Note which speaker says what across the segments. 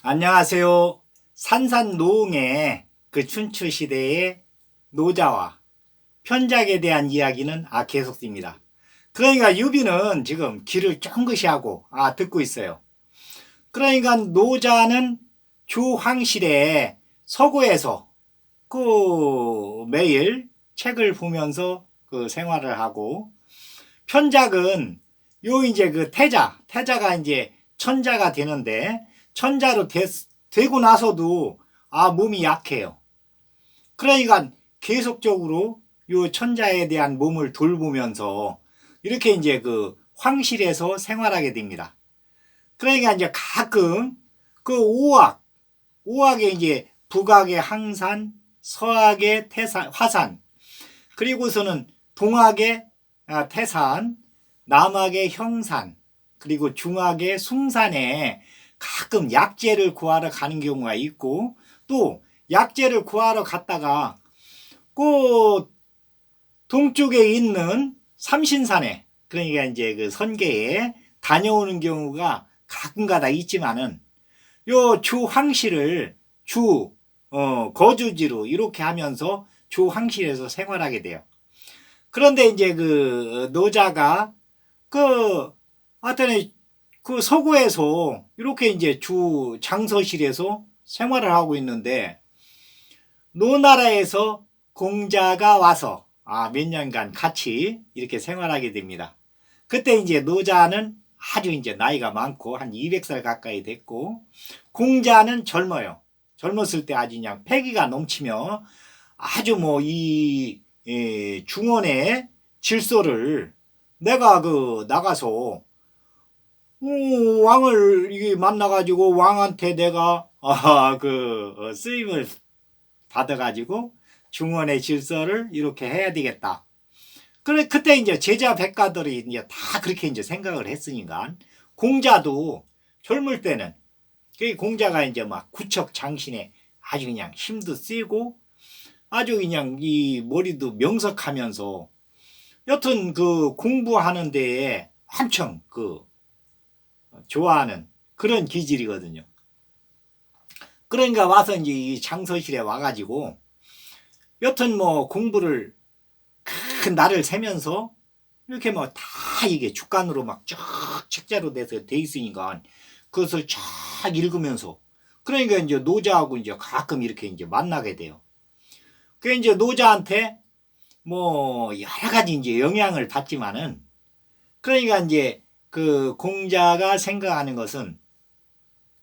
Speaker 1: 안녕하세요. 산산노응의 그 춘추 시대의 노자와 편작에 대한 이야기는 계속됩니다. 그러니까 유비는 지금 귀를 쫑긋이 하고 듣고 있어요. 그러니까 노자는 주황실에 서구에서 그 매일 책을 보면서 그 생활을 하고, 편작은 요 이제 그 태자가 이제 천자가 되는데, 천자로 되고 나서도 몸이 약해요. 그러니까 계속적으로 요 천자에 대한 몸을 돌보면서 이렇게 이제 그 황실에서 생활하게 됩니다. 그러니까 이제 가끔 그 오악에 이제 북악의 항산, 서악의 화산, 그리고서는 동악의 태산, 남악의 형산, 그리고 중악의 숭산에 가끔 약재를 구하러 가는 경우가 있고, 또 약재를 구하러 갔다가 그 동쪽에 있는 삼신산에, 그러니까 이제 그 선계에 다녀오는 경우가 가끔가다 있지만은, 요 주황실을 거주지로 이렇게 하면서 주황실에서 생활하게 돼요. 그런데 이제 그 노자가 하여튼 그 서구에서 이렇게 이제 주 장서실에서 생활을 하고 있는데, 노나라에서 공자가 와서 몇 년간 같이 이렇게 생활하게 됩니다. 그때 이제 노자는 아주 이제 나이가 많고 한 200살 가까이 됐고, 공자는 젊어요. 젊었을 때 아주 그냥 패기가 넘치며 아주 뭐 이 중원의 질서를 내가 나가서 왕을 이게 만나가지고 왕한테 내가 쓰임을 받아가지고 중원의 질서를 이렇게 해야 되겠다. 그래, 그때 이제 제자 백가들이 이제 다 그렇게 이제 생각을 했으니까, 공자도 젊을 때는, 그 공자가 이제 막 구척 장신에 아주 그냥 힘도 세고 아주 그냥 이 머리도 명석하면서 여튼 그 공부하는 데에 엄청 좋아하는 그런 기질이거든요. 그러니까 와서 이제 이 장서실에 와가지고 여튼 뭐 공부를 큰 날을 새면서 이렇게 뭐 다 이게 주간으로 막 쫙 책자로 돼서 돼 있으니까 그것을 쫙 읽으면서, 그러니까 이제 노자하고 이제 가끔 이렇게 이제 만나게 돼요. 그 이제 노자한테 뭐 여러 가지 이제 영향을 받지만은, 그러니까 이제 그 공자가 생각하는 것은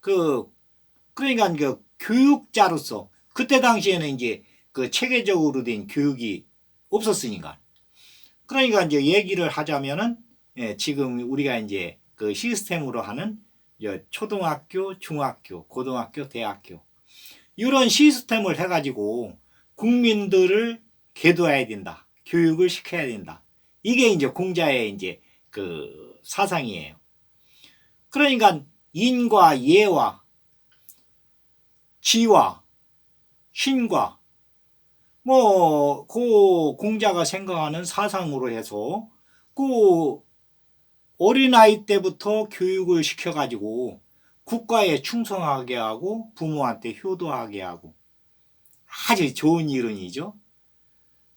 Speaker 1: 그러니까 그 교육자로서, 그때 당시에는 이제 그 체계적으로 된 교육이 없었으니까, 그러니까 이제 얘기를 하자면은 지금 우리가 이제 그 시스템으로 하는 초등학교, 중학교, 고등학교, 대학교, 이런 시스템을 해가지고 국민들을 계도해야 된다, 교육을 시켜야 된다. 이게 이제 공자의 이제 그 사상이에요. 그러니까 인과 예와 지와 신과 그 공자가 생각하는 사상으로 해서 그 어린아이 때부터 교육을 시켜가지고 국가에 충성하게 하고 부모한테 효도하게 하고, 아주 좋은 이론이죠.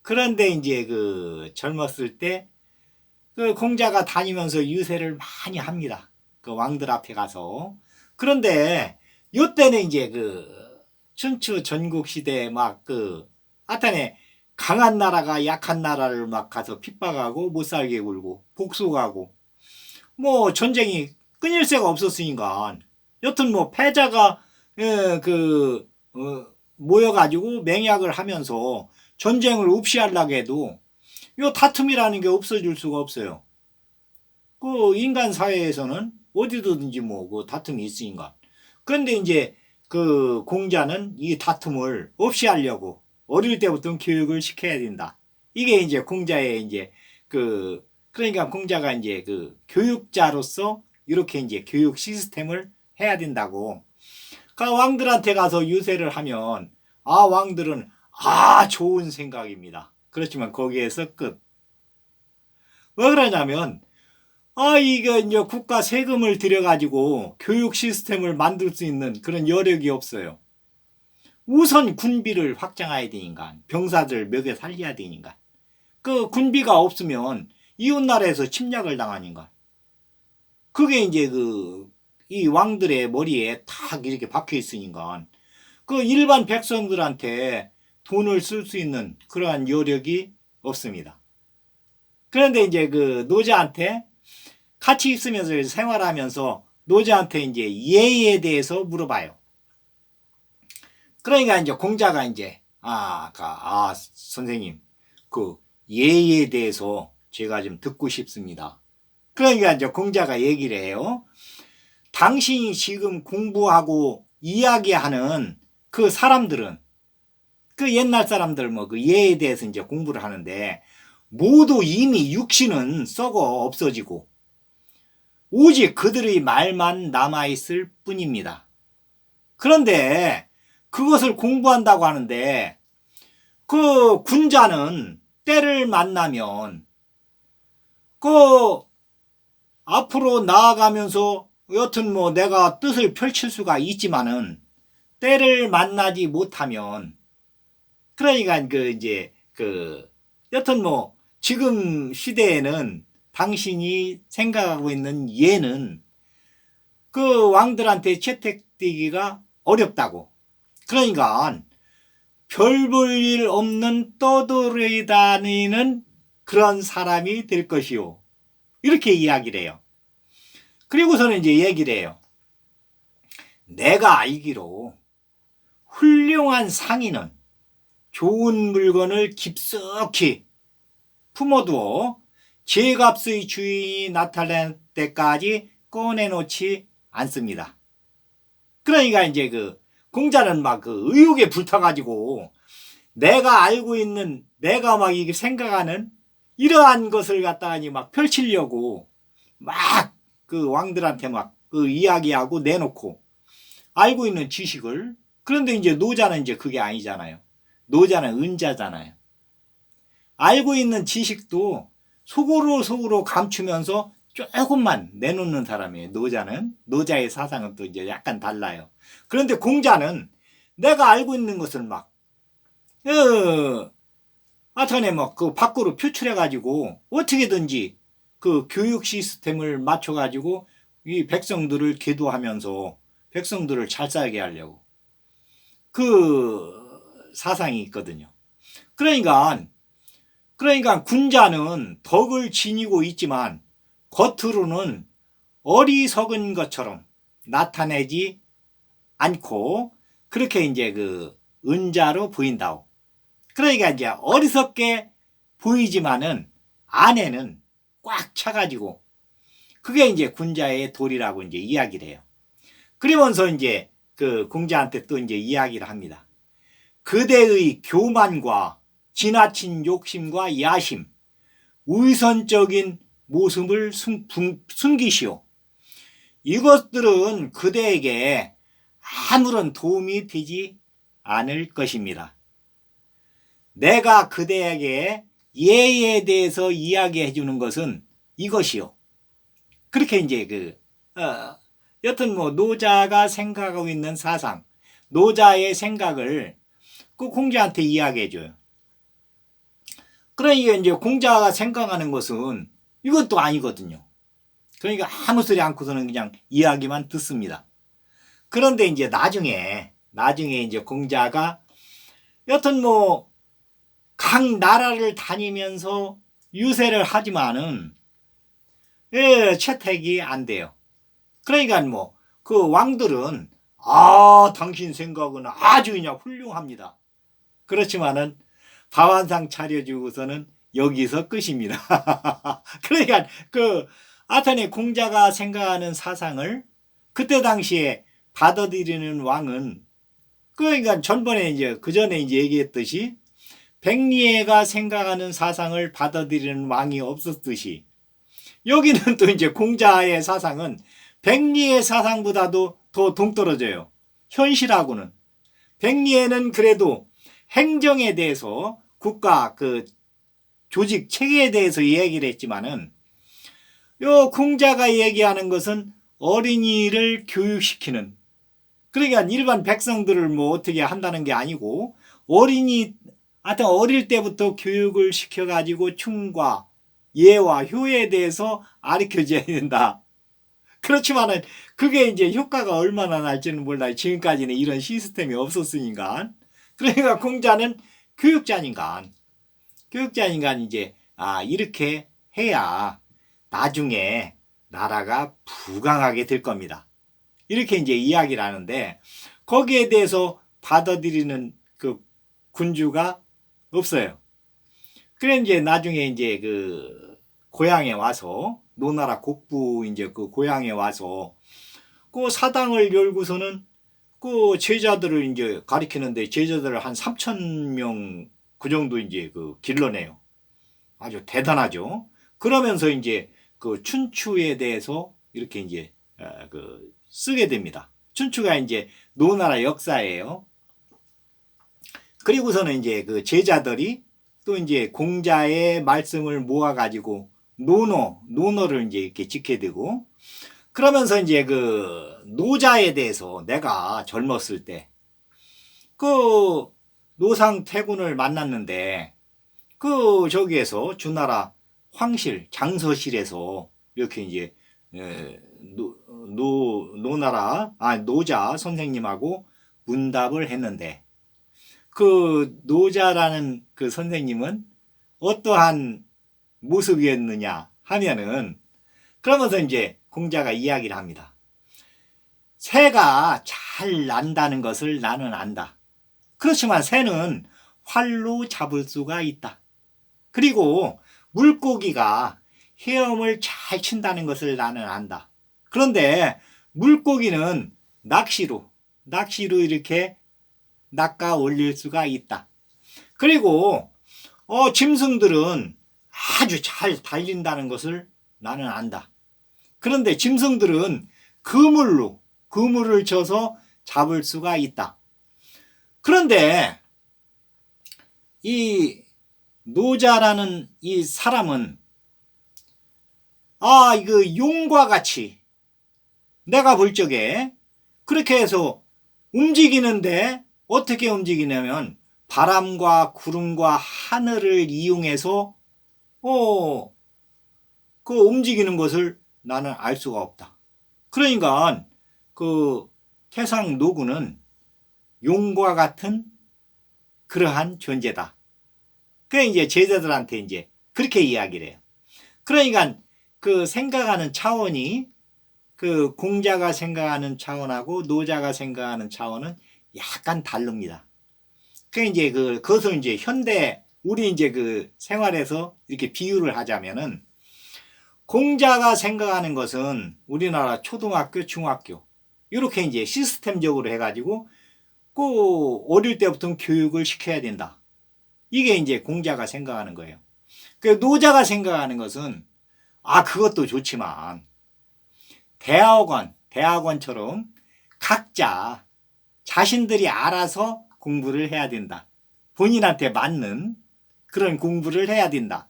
Speaker 1: 그런데 이제 그 젊었을 때 그 공자가 다니면서 유세를 많이 합니다. 그 왕들 앞에 가서. 그런데 요때는 이제 그 춘추 전국 시대에 하여튼에 강한 나라가 약한 나라를 막 가서 핍박하고 못 살게 굴고 복속하고 뭐 전쟁이 끊일 새가 없었으니까, 여튼 뭐 패자가 모여가지고 맹약을 하면서 전쟁을 없이하려고 해도 요 다툼이라는 게 없어질 수가 없어요. 그 인간 사회에서는 어디든지 뭐 그 다툼이 있으니까. 그런데 이제 그 공자는 이 다툼을 없이 하려고 어릴 때부터 교육을 시켜야 된다. 이게 이제 공자의 이제 그러니까 공자가 이제 그 교육자로서 이렇게 이제 교육 시스템을 해야 된다고. 그 왕들한테 가서 유세를 하면 왕들은 좋은 생각입니다. 그렇지만 거기에서 끝. 왜 그러냐면 이거 이제 국가 세금을 들여가지고 교육 시스템을 만들 수 있는 그런 여력이 없어요. 우선 군비를 확장해야 되니까, 병사들 먹여 살려야 되니까. 그 군비가 없으면 이웃나라에서 침략을 당하니까. 그게 이제 이 왕들의 머리에 탁 이렇게 박혀 있으니까 그 일반 백성들한테 돈을 쓸 수 있는 그러한 여력이 없습니다. 그런데 이제 그 노자한테 같이 있으면서 생활하면서 노자한테 이제 예에 대해서 물어봐요. 그러니까 이제 공자가 이제 선생님 그 예에 대해서 제가 좀 듣고 싶습니다. 그러니까 이제 공자가 얘기를 해요. 당신이 지금 공부하고 이야기하는 그 사람들은 그 옛날 사람들 뭐 그 예에 대해서 이제 공부를 하는데 모두 이미 육신은 썩어 없어지고 오직 그들의 말만 남아있을 뿐입니다. 그런데 그것을 공부한다고 하는데 그 군자는 때를 만나면 그 앞으로 나아가면서 여튼 뭐 내가 뜻을 펼칠 수가 있지만은 때를 만나지 못하면 그러니까 여튼 뭐 지금 시대에는 당신이 생각하고 있는 예는 그 왕들한테 채택되기가 어렵다고. 그러니까 별 볼 일 없는 떠돌이다니는 그런 사람이 될 것이요. 이렇게 이야기를 해요. 그리고서는 이제 얘기를 해요. 내가 알기로 훌륭한 상인은 좋은 물건을 깊숙이 품어두어 제값의 주인이 나타날 때까지 꺼내놓지 않습니다. 그러니까 이제 공자는 막 의욕에 불타가지고 내가 알고 있는 내가 막 이게 생각하는 이러한 것을 갖다가 막 펼치려고 막 그 왕들한테 막 이야기하고 내놓고 알고 있는 지식을. 그런데 이제 노자는 이제 그게 아니잖아요. 노자는 은자잖아요. 알고 있는 지식도 속으로 감추면서 조금만 내놓는 사람이에요. 노자의 사상은 또 이제 약간 달라요. 그런데 공자는 내가 알고 있는 것을 막 하여튼에 뭐 밖으로 표출해가지고 어떻게든지 그 교육 시스템을 맞춰가지고 이 백성들을 계도하면서 백성들을 잘 살게 하려고 그 사상이 있거든요. 그러니까 군자는 덕을 지니고 있지만 겉으로는 어리석은 것처럼 나타내지 않고 그렇게 이제 은자로 보인다고. 그러니까 이제 어리석게 보이지만은 안에는 꽉 차가지고 그게 이제 군자의 도리라고 이제 이야기를 해요. 그러면서 이제 공자한테 또 이제 이야기를 합니다. 그대의 교만과 지나친 욕심과 야심, 위선적인 모습을 숨기시오. 이것들은 그대에게 아무런 도움이 되지 않을 것입니다. 내가 그대에게 예에 대해서 이야기해 주는 것은 이것이요. 그렇게 이제 여튼 뭐 노자가 생각하고 있는 사상, 노자의 생각을 공자한테 이야기해 줘요. 그러니까 이제 공자가 생각하는 것은 이건 또 아니거든요. 그러니까 아무 소리 않고서는 그냥 이야기만 듣습니다. 그런데 이제 나중에 이제 공자가 여튼 뭐 각 나라를 다니면서 유세를 하지만은 채택이 안 돼요. 그러니까 뭐 왕들은 당신 생각은 아주 그냥 훌륭합니다. 그렇지만은 밥 한 상 차려주고서는 여기서 끝입니다. 그러니까 아테네 공자가 생각하는 사상을 그때 당시에 받아들이는 왕은 그러니까 전번에 이제 그전에 이제 얘기했듯이 백리애가 생각하는 사상을 받아들이는 왕이 없었듯이 여기는 또 이제 공자의 사상은 백리애 사상보다도 더 동떨어져요. 현실하고는. 백리애는 그래도 행정에 대해서 국가 조직 체계에 대해서 얘기를 했지만은 요 공자가 얘기하는 것은 어린이를 교육시키는, 그러니까 일반 백성들을 뭐 어떻게 한다는 게 아니고 어린이, 하여튼 어릴 때부터 교육을 시켜가지고 충과 예와 효에 대해서 가르쳐줘야 된다. 그렇지만은 그게 이제 효과가 얼마나 날지는 몰라요. 지금까지는 이런 시스템이 없었으니까. 그러니까 공자는 교육자니까. 교육자니까 이제 이렇게 해야 나중에 나라가 부강하게 될 겁니다. 이렇게 이제 이야기를 하는데 거기에 대해서 받아들이는 그 군주가 없어요. 그래 이제 나중에 이제 그 고향에 와서 노나라 곡부 이제 그 고향에 와서 그 사당을 열고서는 그 제자들을 이제 가리키는데 제자들을 한 3,000명 그 정도 이제 그 길러내요. 아주 대단하죠. 그러면서 이제 그 춘추에 대해서 이렇게 이제 그 쓰게 됩니다. 춘추가 이제 노나라 역사예요. 그리고서는 이제 그 제자들이 또 이제 공자의 말씀을 모아가지고 논어를 이제 이렇게 짓게 되고, 그러면서 이제 그 노자에 대해서 내가 젊었을 때 그 노상태군을 만났는데 그 저기에서 주나라 황실 장서실에서 이렇게 이제 노자 선생님하고 문답을 했는데 그 노자라는 그 선생님은 어떠한 모습이었느냐 하면은, 그러면서 이제 공자가 이야기를 합니다. 새가 잘 난다는 것을 나는 안다. 그렇지만 새는 활로 잡을 수가 있다. 그리고 물고기가 헤엄을 잘 친다는 것을 나는 안다. 그런데 물고기는 낚시로 이렇게 낚아 올릴 수가 있다. 그리고 짐승들은 아주 잘 달린다는 것을 나는 안다. 그런데 짐승들은 그물을 쳐서 잡을 수가 있다. 그런데 이 노자라는 이 사람은 이거 용과 같이 내가 볼 적에 그렇게 해서 움직이는데 어떻게 움직이냐면 바람과 구름과 하늘을 이용해서 그 움직이는 것을 나는 알 수가 없다. 그러니까 그 태상 노구는 용과 같은 그러한 존재다. 그래 이제 제자들한테 이제 그렇게 이야기를 해요. 그러니까 그 생각하는 차원이 그 공자가 생각하는 차원하고 노자가 생각하는 차원은 약간 다릅니다. 그 이제 그것을 이제 현대 우리 이제 그 생활에서 이렇게 비유를 하자면은 공자가 생각하는 것은 우리나라 초등학교, 중학교 이렇게 이제 시스템적으로 해가지고 꼭 어릴 때부터 교육을 시켜야 된다. 이게 이제 공자가 생각하는 거예요. 그 노자가 생각하는 것은 그것도 좋지만 대학원처럼 각자 자신들이 알아서 공부를 해야 된다. 본인한테 맞는 그런 공부를 해야 된다.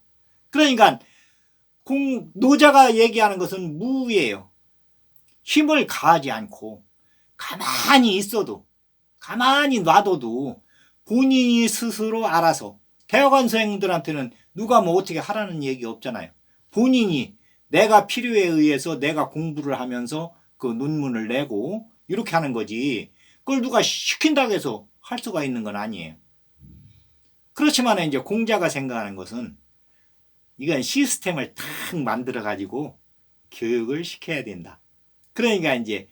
Speaker 1: 그러니까 노자가 얘기하는 것은 무예요. 힘을 가하지 않고 가만히 있어도 가만히 놔둬도 본인이 스스로 알아서, 대학원생들한테는 누가 뭐 어떻게 하라는 얘기 없잖아요. 본인이 내가 필요에 의해서 내가 공부를 하면서 그 논문을 내고 이렇게 하는 거지 그걸 누가 시킨다고 해서 할 수가 있는 건 아니에요. 그렇지만 이제 공자가 생각하는 것은 이건 시스템을 탁 만들어 가지고 교육을 시켜야 된다. 그러니까 이제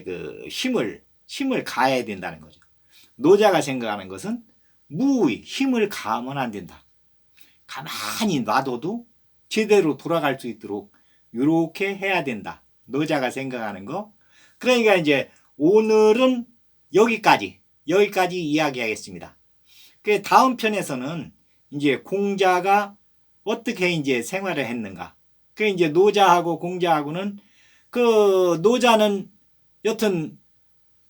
Speaker 1: 그 힘을 가해야 된다는 거죠. 노자가 생각하는 것은 무의 힘을 가하면 안 된다. 가만히 놔둬도 제대로 돌아갈 수 있도록 이렇게 해야 된다. 노자가 생각하는 거. 그러니까 이제 오늘은 여기까지 이야기하겠습니다. 그 다음 편에서는 이제 공자가 어떻게 이제 생활을 했는가. 그 이제 노자하고 공자하고는 그 노자는 여튼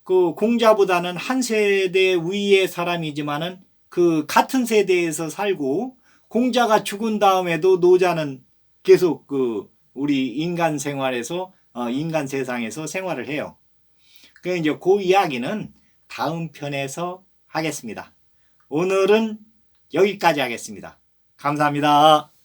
Speaker 1: 그 공자보다는 한 세대 위의 사람이지만은 그 같은 세대에서 살고 공자가 죽은 다음에도 노자는 계속 그 우리 인간 생활에서 인간 세상에서 생활을 해요. 그 이제 그 이야기는 다음 편에서 하겠습니다. 오늘은 여기까지 하겠습니다. 감사합니다.